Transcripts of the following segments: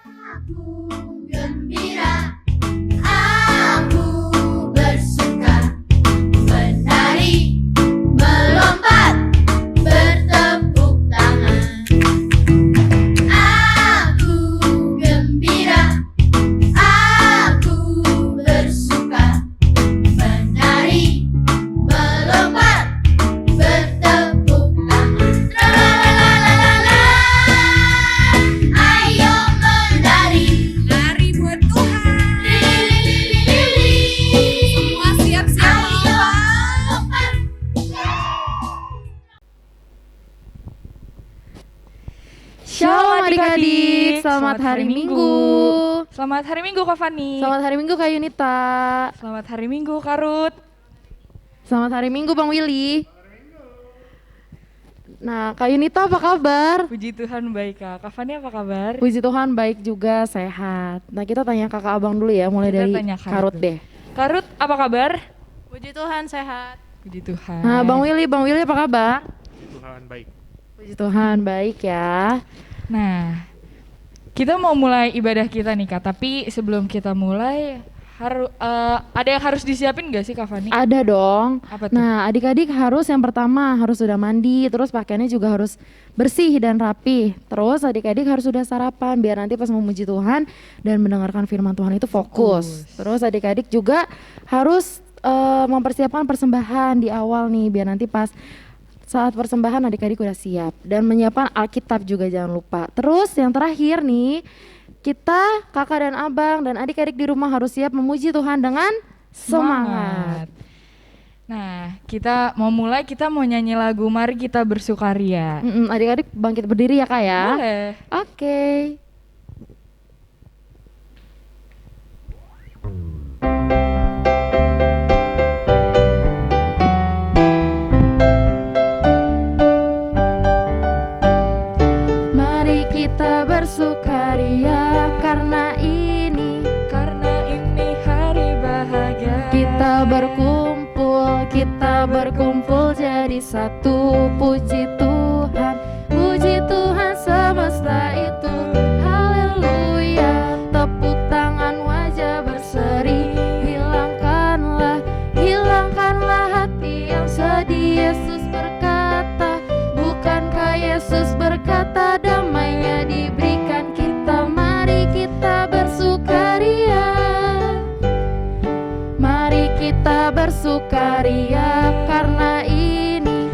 Aku gembira, aku bersuka, menari, melompat, bertepuk tangan. Aku gembira, aku bersuka, menari, melompat, bertepuk tangan. Tralalalala, ayo menari, Lari buat Tuhan. lili. Semua siap-siap melompat. Shalom adik-adik, selamat hari Minggu. Selamat hari Minggu Kak Fani. Selamat hari Minggu Kak Yunita. Selamat hari Minggu Kak Ruth. Selamat hari Minggu Bang Willy. Nah Kak Yunita apa kabar? Puji Tuhan baik Kak. Kak Fani apa kabar? Puji Tuhan baik juga, sehat. Nah kita tanya kakak abang dulu ya, mulai Kita dari tanya Kak Karut Ruth. deh. Kak Ruth apa kabar? Puji Tuhan sehat. Puji Tuhan. Nah Bang Willy apa kabar? Tuhan baik. Puji Tuhan baik ya. Nah, kita mau mulai ibadah kita nih Kak. Tapi sebelum kita mulai, ada yang harus disiapin gak sih Kak Fani? Ada dong. Apa tuh? Nah adik-adik harus yang pertama harus sudah mandi, terus pakaiannya juga harus bersih dan rapi. Terus adik-adik harus sudah sarapan biar nanti pas memuji Tuhan dan mendengarkan firman Tuhan itu fokus. Terus adik-adik juga harus mempersiapkan persembahan di awal nih biar nanti pas saat persembahan adik-adik udah siap. Dan menyiapkan Alkitab juga jangan lupa. Terus yang terakhir nih, kita kakak dan abang dan adik-adik di rumah harus siap memuji Tuhan dengan semangat. Nah, kita mau mulai, kita mau nyanyi lagu Mari Kita Bersukaria. Adik-adik bangkit berdiri ya kak ya. Boleh. Oke. Mari kita bersukaria karena ini hari bahagia. kita berkumpul jadi satu. Puji Tuhan semesta itu. Haleluya, tepuk tangan wajah berseri. Hilangkanlah hati yang sedih. Yesus berkata, bukankah Yesus berkata damainya diberikan kita. Mari kita bersukaria. Mari kita bersukaria karena ini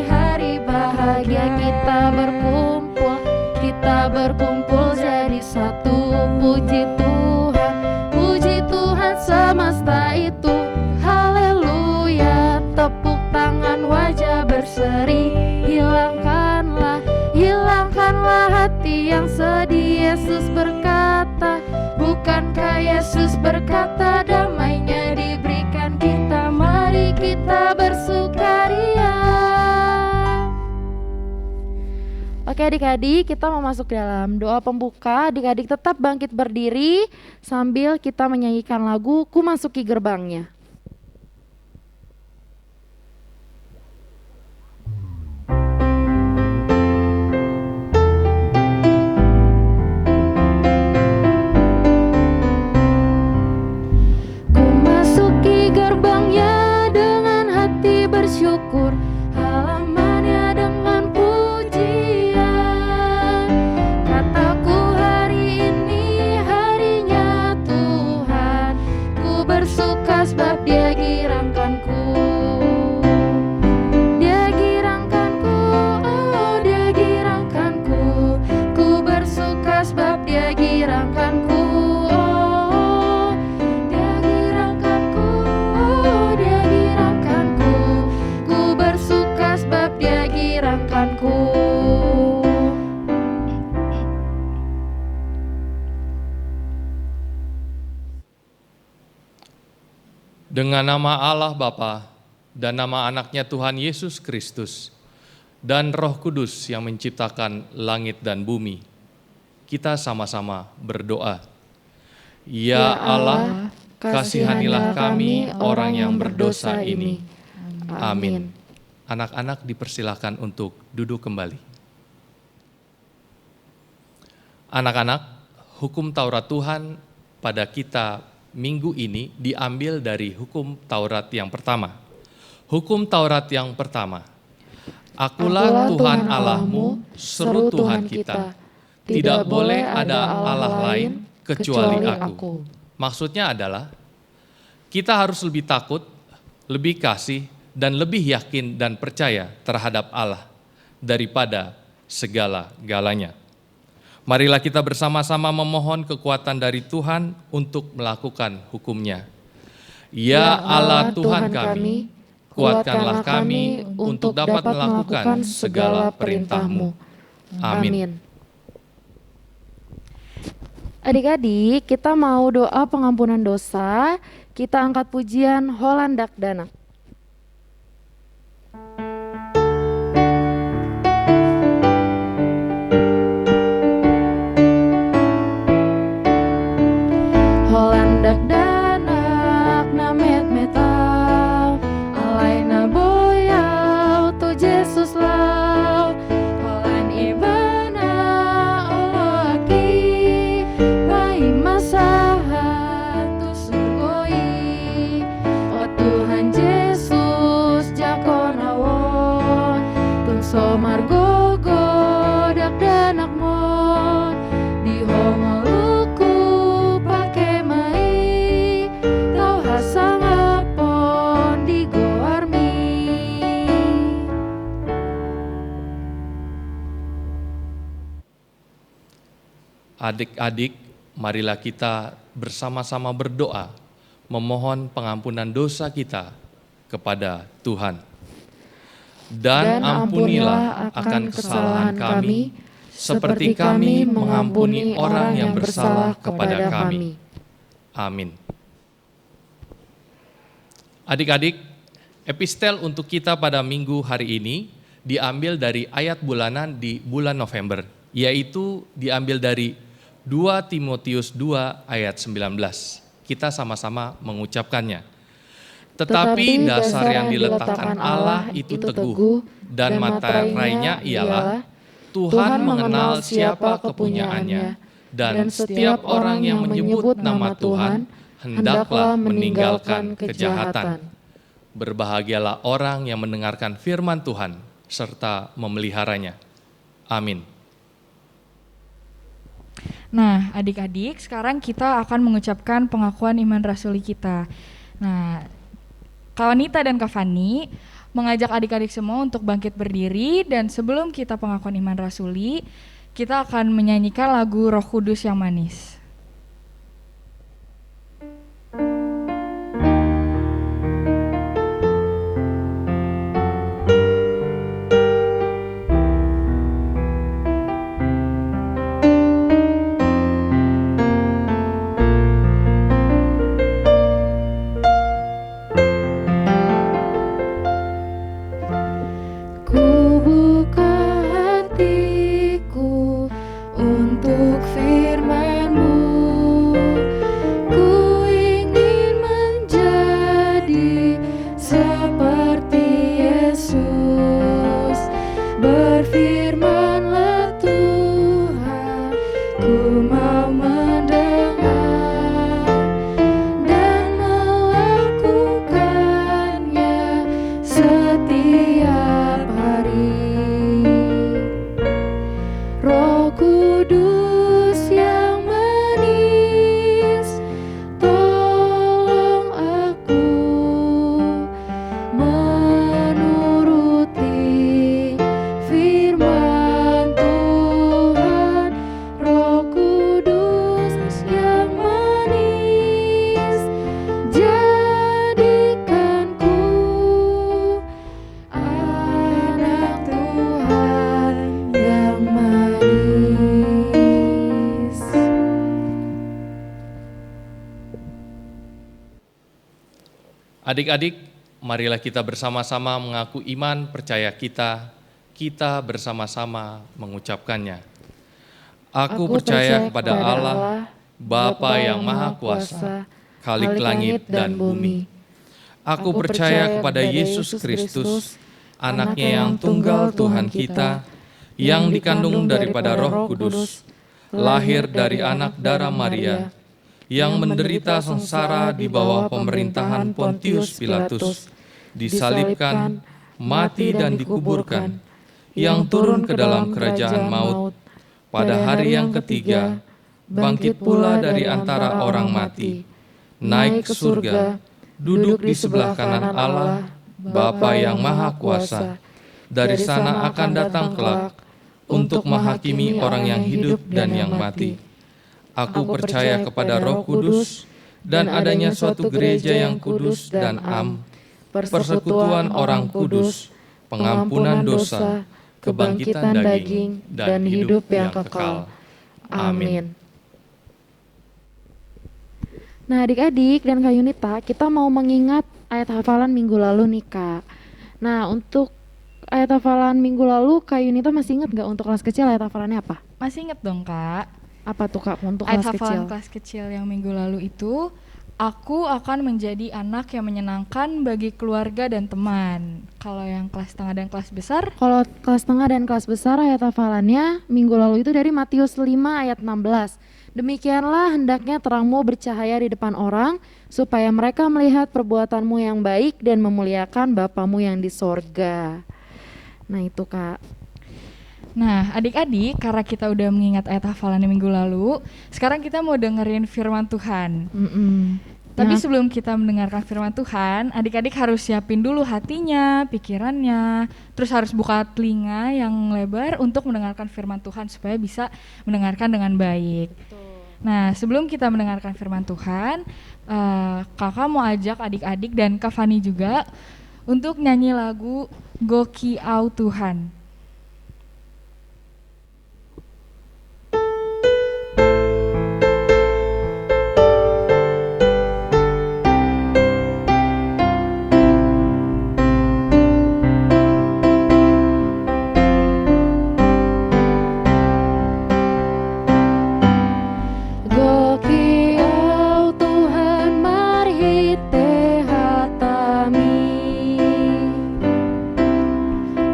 hari bahagia. Kita berkumpul jadi satu. Puji Tuhan semesta itu. Haleluya, tepuk tangan wajah berseri. Hilangkanlah hati yang sedih. Yesus berkata, bukankah Yesus berkata damainya diberikan kita. Mari kita bersukaria. Oke adik-adik, kita mau masuk dalam doa pembuka. Adik-adik tetap bangkit berdiri sambil kita menyanyikan lagu Ku Masuki Gerbangnya. Ku masuki gerbangnya dengan hati bersyukur, halamannya dengan pujian. Kataku hari ini harinya Tuhan, ku bersuka sebab Dia girangkanku. Dia girangkanku, oh Dia girangkanku. Ku bersuka sebab Dia girangkanku. Dengan nama Allah Bapa dan nama anaknya Tuhan Yesus Kristus dan Roh Kudus yang menciptakan langit dan bumi, kita sama-sama berdoa. Ya Allah, kasihanilah kami orang yang berdosa ini. Amin. Anak-anak dipersilakan untuk duduk kembali. Anak-anak, hukum Taurat Tuhan pada kita minggu ini diambil dari hukum Taurat yang pertama. Hukum Taurat yang pertama. Akulah Tuhan Allahmu, seru Tuhan kita. Tidak boleh ada Allah lain kecuali aku. Maksudnya adalah kita harus lebih takut, lebih kasih, dan lebih yakin dan percaya terhadap Allah daripada segala-galanya. Marilah kita bersama-sama memohon kekuatan dari Tuhan untuk melakukan hukum-Nya. Ya Allah Tuhan kami, kuatkanlah kami untuk dapat melakukan segala perintah-Mu. Amin. Adik-adik, kita mau doa pengampunan dosa. Kita angkat pujian Holandak Danak. Holandak danak na met metal, alaina boyau tu Jesus lau, holan ibana oloaki, pai masaha tu sugoi, o Tuhan Yesus jakonawo, tung somargogo dak danak mo, di hongoluku pake mai, tau hasang apon di goarmi. Adik-adik, marilah kita bersama-sama berdoa, memohon pengampunan dosa kita kepada Tuhan. Dan ampunilah akan kesalahan kami, seperti kami mengampuni orang yang bersalah kepada kami. Amin. Adik-adik, epistel untuk kita pada minggu hari ini diambil dari ayat bulanan di bulan November, yaitu diambil dari 2 Timotius 2 ayat 19. Kita sama-sama mengucapkannya. Tetapi dasar yang diletakkan Allah itu teguh, dan materainya ialah Tuhan mengenal siapa kepunyaannya, dan setiap orang yang menyebut nama Tuhan hendaklah meninggalkan kejahatan. Berbahagialah orang yang mendengarkan firman Tuhan serta memeliharanya. Amin. Nah, adik-adik, sekarang kita akan mengucapkan pengakuan iman rasuli kita. Nah, Kak Wanita dan Kak Fani mengajak adik-adik semua untuk bangkit berdiri, dan sebelum kita pengakuan iman rasuli, kita akan menyanyikan lagu Roh Kudus yang manis. Ku buka hatiku untuk firman-Mu. Ku ingin menjadi seperti Yesus. Berfirman-Lah Tuhan, ku mau mendengar dan melakukannya setiap hari. Roh Kudus yang manis, tolong aku menuruti firman Tuhan. Roh Kudus yang manis, jadikanku anak Tuhan yang manis. Adik-adik, marilah kita bersama-sama mengaku iman percaya kita bersama-sama mengucapkannya. Aku percaya kepada Allah, Bapa yang Maha Kuasa, Khalik langit dan bumi. Aku percaya kepada Yesus Kristus, anaknya yang tunggal Tuhan kita, yang dikandung daripada Roh Kudus, lahir dari anak darah Maria, yang menderita sengsara di bawah pemerintahan Pontius Pilatus, disalibkan, mati dan dikuburkan, yang turun ke dalam kerajaan maut, pada hari yang ketiga, bangkit pula dari antara orang mati, naik ke surga, duduk di sebelah kanan Allah, Bapa yang Maha Kuasa. Dari sana akan datang kelak untuk menghakimi orang yang hidup dan yang mati. Aku percaya kepada Roh Kudus dan adanya suatu gereja yang kudus dan am, persekutuan orang kudus, pengampunan dosa, kebangkitan daging, dan hidup yang kekal. Amin. Nah adik-adik dan Kak Yunita, kita mau mengingat ayat hafalan minggu lalu nih Kak. Nah untuk ayat hafalan minggu lalu Kak Yunita masih ingat gak untuk kelas kecil ayat hafalannya apa? Masih inget dong Kak? Apa tuh Kak untuk Ayat kelas kecil? hafalan kelas kecil yang minggu lalu itu, aku akan menjadi anak yang menyenangkan bagi keluarga dan teman. Kalau yang kelas tengah dan kelas besar, Kalau kelas tengah dan kelas besar ayat hafalannya minggu lalu itu dari Matius 5 ayat 16. Demikianlah hendaknya terangmu bercahaya di depan orang, supaya mereka melihat perbuatanmu yang baik dan memuliakan Bapamu yang di sorga. Nah itu Kak. nah adik-adik karena kita udah mengingat ayat hafalan minggu lalu, sekarang kita mau dengerin firman Tuhan. Tapi Ya. sebelum kita mendengarkan firman Tuhan, adik-adik harus siapin dulu hatinya, pikirannya, terus harus buka telinga yang lebar untuk mendengarkan firman Tuhan supaya bisa mendengarkan dengan baik. Nah, sebelum kita mendengarkan firman Tuhan, kakak mau ajak adik-adik dan Kak Fani juga untuk nyanyi lagu Goki Au Tuhan. Goki au Tuhan marhite hatami.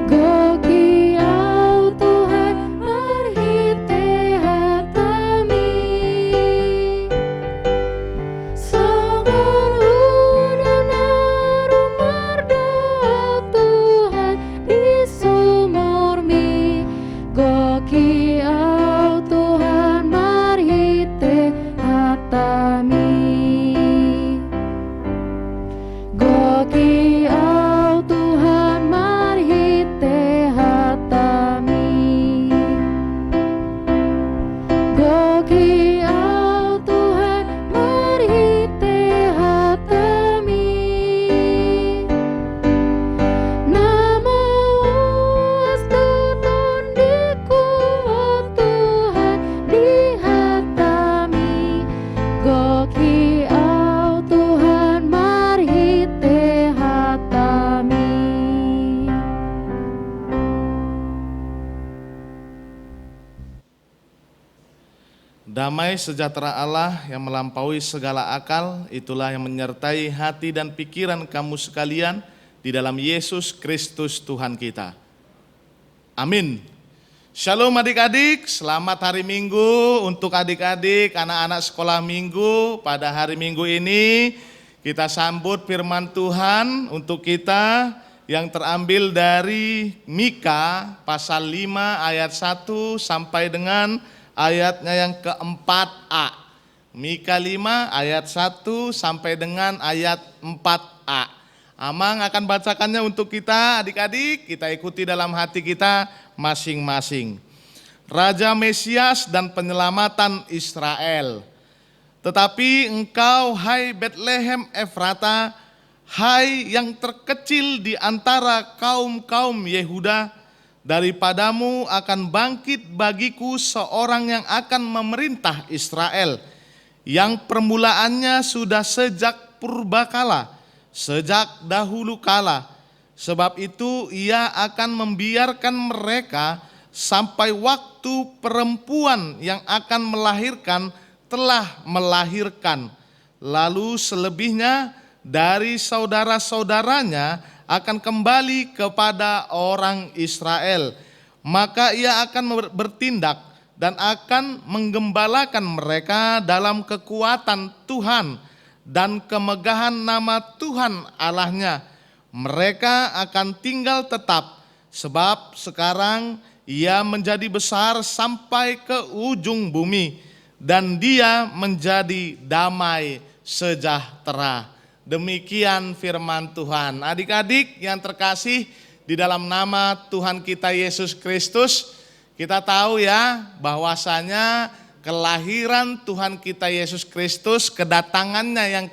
Goki au Tuhan marhite hatami. Sangat unar mardoa Tuhan di sumurmi. Goki au Tuhan marhite hatami. Goki au Tuhan marhite hatami. Goki au Tuhan marhite hatami. Nama Tuhan dikuat Tuhan dihatami. Goki au Tuhan marhite hatami. Damai sejahtera Allah yang melampaui segala akal, itulah yang menyertai hati dan pikiran kamu sekalian di dalam Yesus Kristus Tuhan kita. Amin. Shalom adik-adik, selamat hari Minggu untuk adik-adik, anak-anak sekolah minggu. Pada hari Minggu ini kita sambut firman Tuhan untuk kita yang terambil dari Mika pasal 5 ayat 1 sampai dengan ayatnya yang keempat-A. Mika 5 ayat 1 sampai dengan ayat 4A. Amang akan bacakannya untuk kita adik-adik, kita ikuti dalam hati kita masing-masing. Raja Mesias dan penyelamatan Israel. Tetapi engkau hai Betlehem Efrata, hai yang terkecil di antara kaum-kaum Yehuda, daripadamu akan bangkit bagiku seorang yang akan memerintah Israel, yang permulaannya sudah sejak purbakala, sejak dahulu kala. Sebab itu ia akan membiarkan mereka sampai waktu perempuan yang akan melahirkan telah melahirkan. Lalu selebihnya dari saudara-saudaranya akan kembali kepada orang Israel. Maka ia akan bertindak dan akan menggembalakan mereka dalam kekuatan Tuhan dan kemegahan nama Tuhan Allahnya. Mereka akan tinggal tetap, sebab sekarang ia menjadi besar sampai ke ujung bumi, dan dia menjadi damai sejahtera. Demikian firman Tuhan. Adik-adik yang terkasih di dalam nama Tuhan kita Yesus Kristus, kita tahu ya bahwasanya kelahiran Tuhan kita Yesus Kristus, kedatangannya yang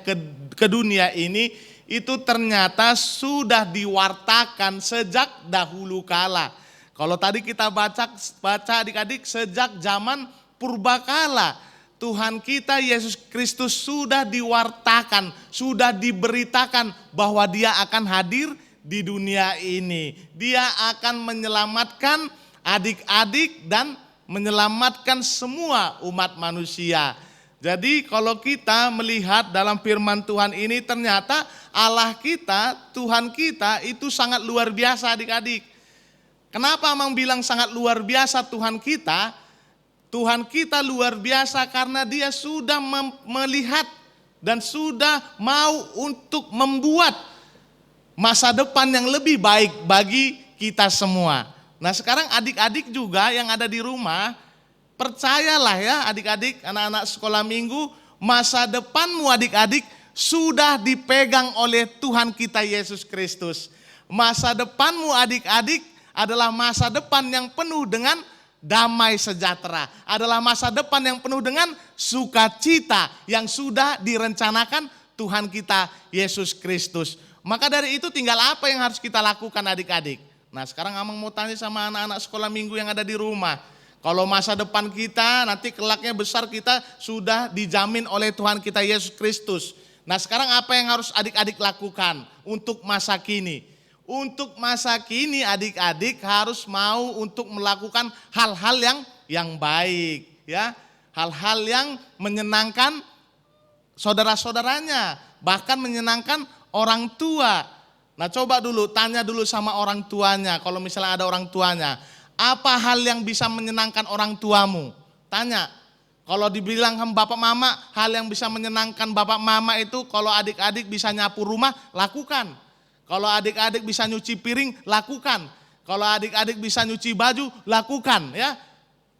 ke dunia ini itu ternyata sudah diwartakan sejak dahulu kala. Kalau tadi kita baca adik-adik, sejak zaman purbakala Tuhan kita Yesus Kristus sudah diwartakan, sudah diberitakan bahwa Dia akan hadir di dunia ini. Dia akan menyelamatkan adik-adik dan menyelamatkan semua umat manusia. Jadi kalau kita melihat dalam firman Tuhan ini, ternyata Allah kita, Tuhan kita itu sangat luar biasa adik-adik. Kenapa Amang bilang sangat luar biasa Tuhan kita? Tuhan kita luar biasa karena Dia sudah melihat dan sudah mau untuk membuat masa depan yang lebih baik bagi kita semua. Nah sekarang adik-adik juga yang ada di rumah, percayalah ya adik-adik, anak-anak sekolah minggu, masa depanmu adik-adik sudah dipegang oleh Tuhan kita Yesus Kristus. Masa depanmu adik-adik adalah masa depan yang penuh dengan damai sejahtera. Adalah masa depan yang penuh dengan sukacita yang sudah direncanakan Tuhan kita Yesus Kristus. Maka dari itu tinggal apa yang harus kita lakukan adik-adik? Nah sekarang Amang mau tanya sama anak-anak sekolah minggu yang ada di rumah. Kalau masa depan kita nanti kelaknya besar, kita sudah dijamin oleh Tuhan kita Yesus Kristus. Nah sekarang apa yang harus adik-adik lakukan untuk masa kini? Untuk masa kini adik-adik harus mau untuk melakukan hal-hal yang baik, ya. Hal-hal yang menyenangkan saudara-saudaranya, bahkan menyenangkan orang tua. Nah coba dulu, tanya dulu sama orang tuanya, kalau misalnya ada orang tuanya, apa hal yang bisa menyenangkan orang tuamu? Tanya. Kalau dibilang bapak mama, hal yang bisa menyenangkan bapak mama itu kalau adik-adik bisa nyapu rumah, lakukan. Kalau adik-adik bisa nyuci piring, lakukan. Kalau adik-adik bisa nyuci baju, lakukan ya.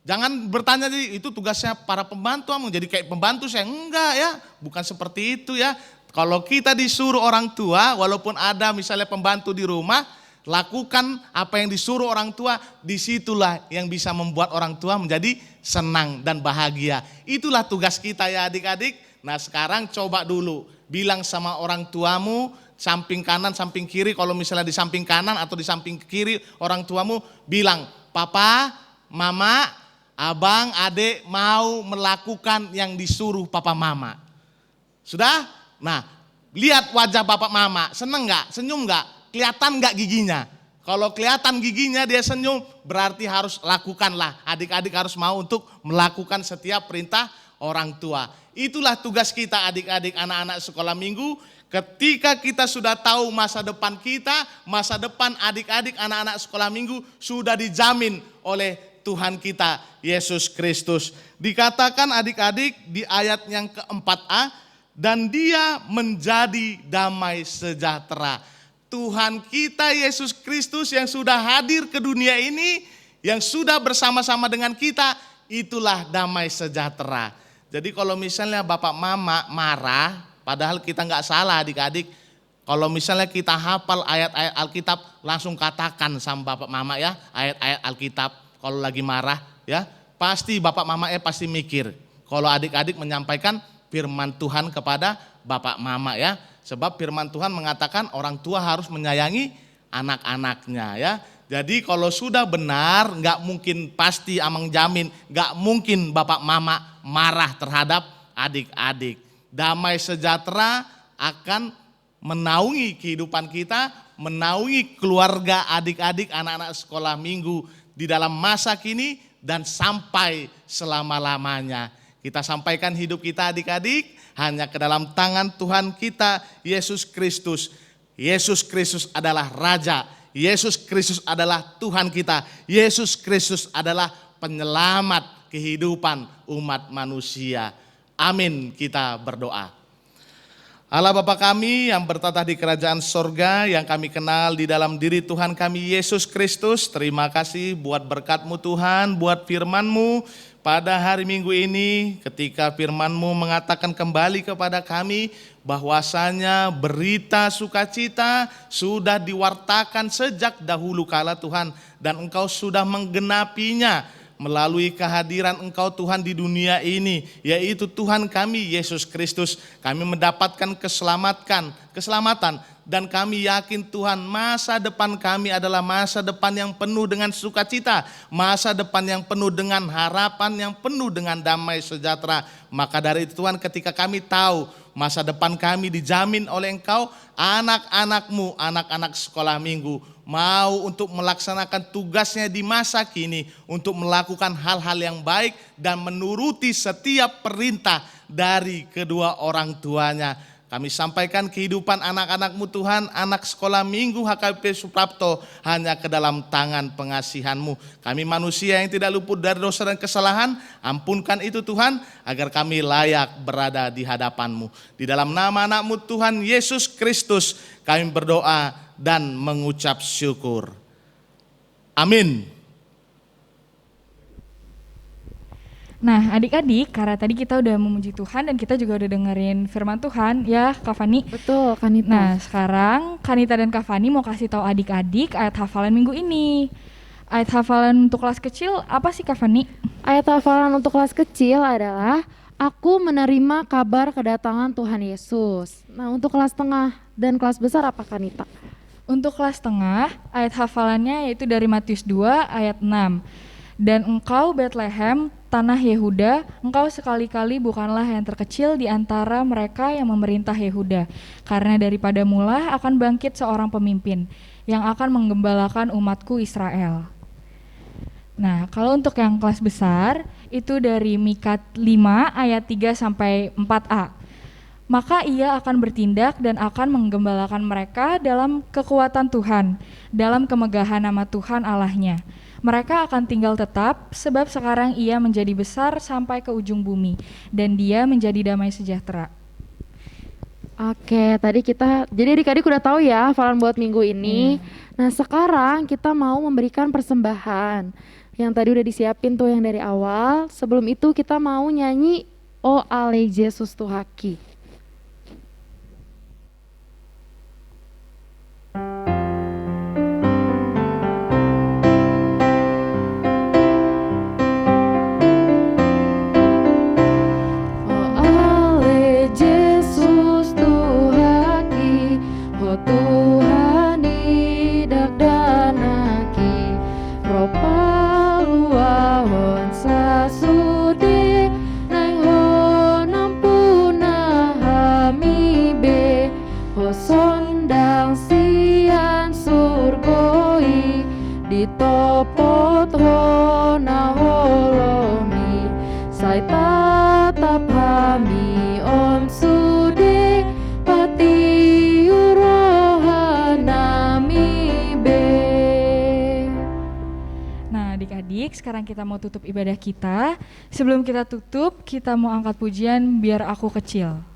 Jangan bertanya itu tugasnya para pembantu, menjadi kayak pembantu saya. Enggak ya, bukan seperti itu ya. Kalau kita disuruh orang tua, walaupun ada misalnya pembantu di rumah, lakukan apa yang disuruh orang tua, disitulah yang bisa membuat orang tua menjadi senang dan bahagia. Itulah tugas kita ya adik-adik. Nah sekarang coba dulu, bilang sama orang tuamu, samping kanan, samping kiri, kalau misalnya di samping kanan atau di samping kiri orang tuamu, bilang, papa, mama, abang, adik mau melakukan yang disuruh papa mama. Sudah? Nah, lihat wajah bapak mama, seneng gak? Senyum gak? Kelihatan gak giginya? Kalau kelihatan giginya dia senyum, berarti harus lakukanlah. Adik-adik harus mau untuk melakukan setiap perintah orang tua. Itulah tugas kita adik-adik anak-anak sekolah minggu. Ketika kita sudah tahu masa depan kita, masa depan adik-adik anak-anak sekolah minggu sudah dijamin oleh Tuhan kita Yesus Kristus. Dikatakan adik-adik di ayat yang keempat-a, dan dia menjadi damai sejahtera. Tuhan kita Yesus Kristus yang sudah hadir ke dunia ini, yang sudah bersama-sama dengan kita, itulah damai sejahtera. Jadi kalau misalnya bapak mama marah, padahal kita nggak salah adik-adik. Kalau misalnya kita hafal ayat-ayat Alkitab, langsung katakan sama bapak mama ya, ayat-ayat Alkitab. Kalau lagi marah ya, pasti bapak mama pasti mikir. Kalau adik-adik menyampaikan firman Tuhan kepada bapak mama ya. Sebab firman Tuhan mengatakan orang tua harus menyayangi anak-anaknya ya. Jadi kalau sudah benar, nggak mungkin, pasti Amang jamin, nggak mungkin bapak mama marah terhadap adik-adik. Damai sejahtera akan menaungi kehidupan kita, menaungi keluarga adik-adik anak-anak sekolah minggu di dalam masa kini dan sampai selama-lamanya. Kita sampaikan hidup kita adik-adik hanya ke dalam tangan Tuhan kita Yesus Kristus. Yesus Kristus adalah Raja, Yesus Kristus adalah Tuhan kita, Yesus Kristus adalah penyelamat kehidupan umat manusia. Amin, kita berdoa. Allah Bapa kami yang bertatah di kerajaan sorga, yang kami kenal di dalam diri Tuhan kami Yesus Kristus, terima kasih buat berkat-Mu Tuhan, buat firman-Mu pada hari Minggu ini, ketika firman-Mu mengatakan kembali kepada kami bahwasanya berita sukacita sudah diwartakan sejak dahulu kala Tuhan, dan Engkau sudah menggenapinya melalui kehadiran Engkau Tuhan di dunia ini, yaitu Tuhan kami Yesus Kristus. Kami mendapatkan keselamatan, dan kami yakin Tuhan masa depan kami adalah masa depan yang penuh dengan sukacita, masa depan yang penuh dengan harapan, yang penuh dengan damai sejahtera. Maka dari itu Tuhan, ketika kami tahu masa depan kami dijamin oleh Engkau, anak-anak-Mu, anak-anak sekolah minggu mau untuk melaksanakan tugasnya di masa kini, untuk melakukan hal-hal yang baik dan menuruti setiap perintah dari kedua orang tuanya. Kami sampaikan kehidupan anak-anak-Mu Tuhan, anak sekolah minggu HKBP Suprapto, hanya ke dalam tangan pengasihan-Mu. Kami manusia yang tidak luput dari dosa dan kesalahan, ampunkan itu Tuhan, agar kami layak berada di hadapan-Mu. Di dalam nama anak-Mu Tuhan Yesus Kristus, kami berdoa dan mengucap syukur. Amin. Nah, adik-adik, karena tadi kita udah memuji Tuhan dan kita juga udah dengerin firman Tuhan, ya Kak Fani. Betul, Kanita. Nah, sekarang Kanita dan Kak Fani mau kasih tahu adik-adik ayat hafalan minggu ini. Ayat hafalan untuk kelas kecil apa sih Kak Fani? Ayat hafalan untuk kelas kecil adalah aku menerima kabar kedatangan Tuhan Yesus. Nah, untuk kelas tengah dan kelas besar apa Kanita? Untuk kelas tengah, ayat hafalannya yaitu dari Matius 2 ayat 6. Dan engkau Betlehem, tanah Yehuda, engkau sekali-kali bukanlah yang terkecil di antara mereka yang memerintah Yehuda. Karena daripada mula akan bangkit seorang pemimpin yang akan menggembalakan umatku Israel. Nah, kalau untuk yang kelas besar, itu dari Mika 5 ayat 3 sampai 4a. Maka ia akan bertindak dan akan menggembalakan mereka dalam kekuatan Tuhan, dalam kemegahan nama Tuhan Allahnya. Mereka akan tinggal tetap, sebab sekarang ia menjadi besar sampai ke ujung bumi, dan dia menjadi damai sejahtera. Oke, jadi adik-adik udah tahu ya hafalan buat minggu ini. Nah, sekarang kita mau memberikan persembahan. Yang tadi udah disiapin tuh yang dari awal. Sebelum itu kita mau nyanyi O Ale Jesus Tuhaki. Sondang sian surgoi di topot hona holomi sai tatap hami on sude pati urohanami be. Nah, adik-adik, sekarang kita mau tutup ibadah kita. Sebelum kita tutup, kita mau angkat pujian Biar Aku Kecil.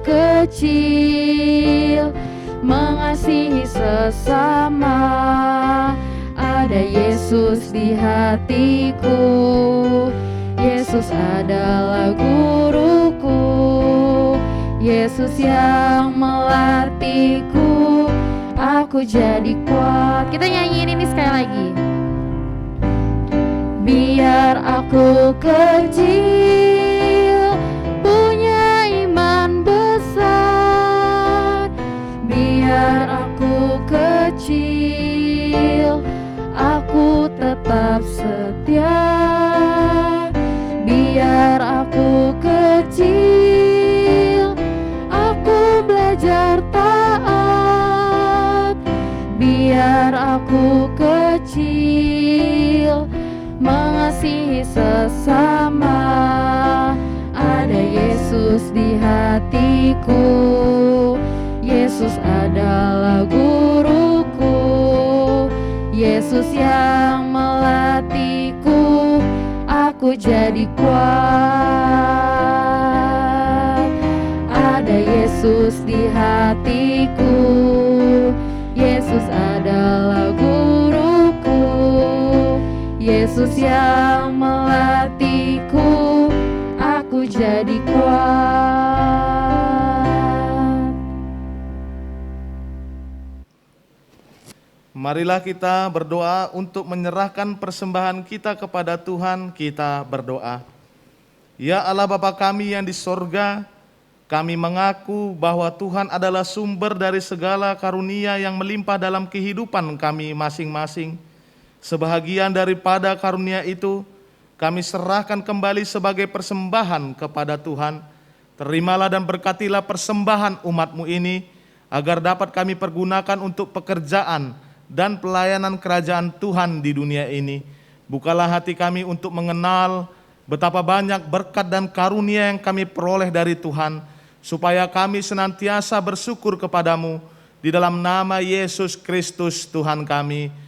Kecil mengasihi sesama, ada Yesus di hatiku. Yesus adalah guruku, Yesus yang melatihku, aku jadi kuat. Kita nyanyiin ini sekali lagi. biar aku kecil punya iman besar, biar aku kecil aku tetap setia, biar aku kecil aku belajar taat, biar aku kecil mengasihi sesama. Ada Yesus di hatiku, Yesus adalah guruku, Yesus yang melatihku, aku jadi kuat. Ada Yesus di hatiku, Yesus adalah guruku, Yesus yang melatihku, aku jadi kuat. Marilah kita berdoa untuk menyerahkan persembahan kita kepada Tuhan. Kita berdoa. Ya Allah Bapa kami yang di sorga, kami mengaku bahwa Tuhan adalah sumber dari segala karunia yang melimpah dalam kehidupan kami masing-masing. Sebahagian daripada karunia itu, kami serahkan kembali sebagai persembahan kepada Tuhan. Terimalah dan berkatilah persembahan umat-Mu ini, agar dapat kami pergunakan untuk pekerjaan dan pelayanan kerajaan Tuhan di dunia ini. Bukalah hati kami untuk mengenal betapa banyak berkat dan karunia yang kami peroleh dari Tuhan, supaya kami senantiasa bersyukur kepadamu di dalam nama Yesus Kristus Tuhan kami.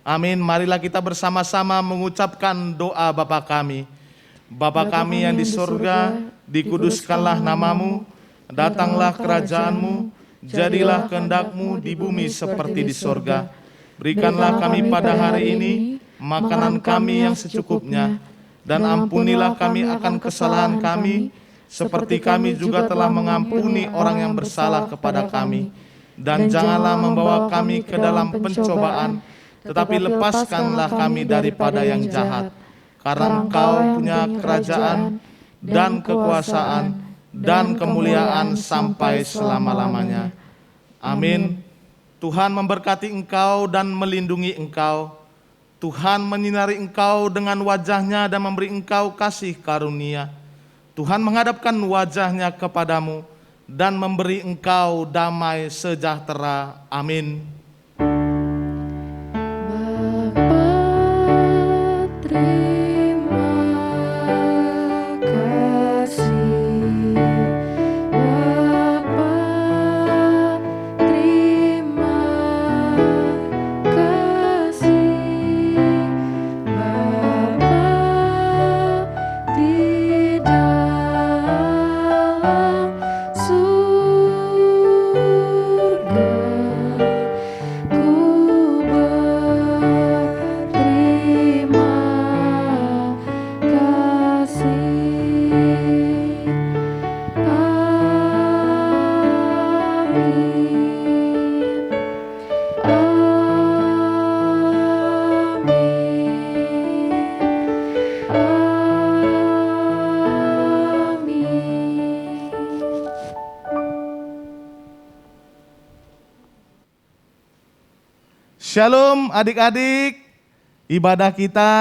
Amin. Marilah kita bersama-sama mengucapkan doa Bapa kami. Bapa kami yang di surga, dikuduskanlah namamu, datanglah kerajaanmu, jadilah kehendak-Mu di bumi seperti di surga. Berikanlah kami pada hari ini makanan kami yang secukupnya, dan ampunilah kami akan kesalahan kami, seperti kami juga telah mengampuni orang yang bersalah kepada kami. Dan janganlah membawa kami ke dalam pencobaan, tetapi lepaskanlah kami daripada yang jahat. Karena Engkau punya kerajaan dan kekuasaan dan kemuliaan sampai selama-lamanya. Amin. Tuhan memberkati engkau dan melindungi engkau. Tuhan menyinari engkau dengan wajah-Nya dan memberi engkau kasih karunia. Tuhan menghadapkan wajah-Nya kepadamu dan memberi engkau damai sejahtera. Amin. Bapa, terima kasih. Bapa, terima kasih. Bapa di dalam surga, ku berterima kasih. Shalom adik-adik, ibadah kita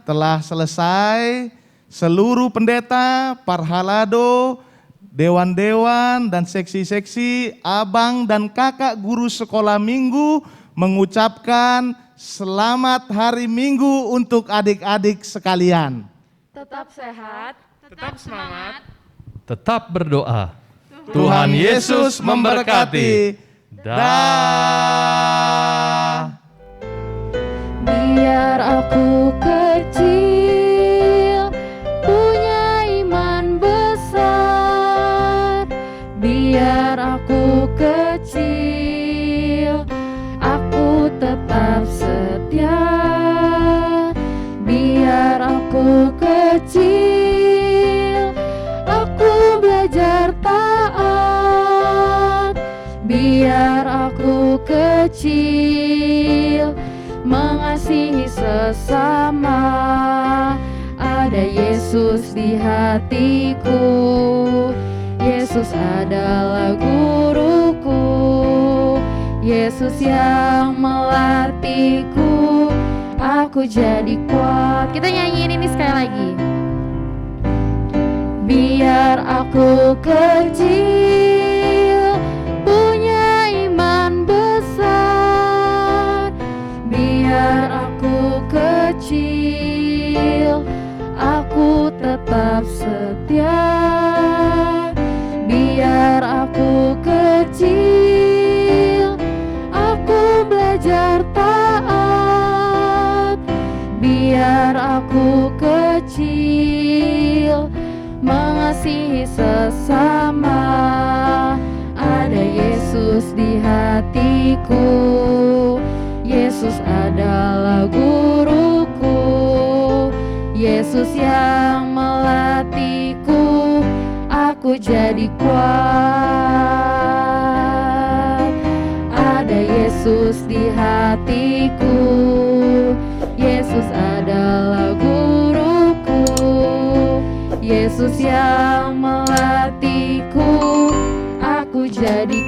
telah selesai. Seluruh pendeta, parhalado, dewan-dewan dan seksi-seksi, abang dan kakak guru sekolah minggu mengucapkan selamat hari Minggu untuk adik-adik sekalian. Tetap sehat, tetap semangat. Tetap berdoa. Tuhan Yesus memberkati. Dah. Biar aku kecil punya iman besar, biar aku kecil aku tetap setia, biar aku kecil aku belajar taat, biar aku kecil mengasihi sesama. Ada Yesus di hatiku, Yesus adalah guruku, Yesus yang melatihku, aku jadi kuat. Kita nyanyiin ini sekali lagi. Biar aku kecil, punya iman besar. Biar aku kecil, aku tetap setia. Biar aku kecil, aku belajar taat. Biar aku kecil, mengasihi sesama. Ada Yesus di hatiku, Yesus adalah guruku, Yesus yang melatihku, aku jadi kuat. Ada Yesus di hatiku, Yesus adalah guruku, Yesus yang melatihku, aku jadi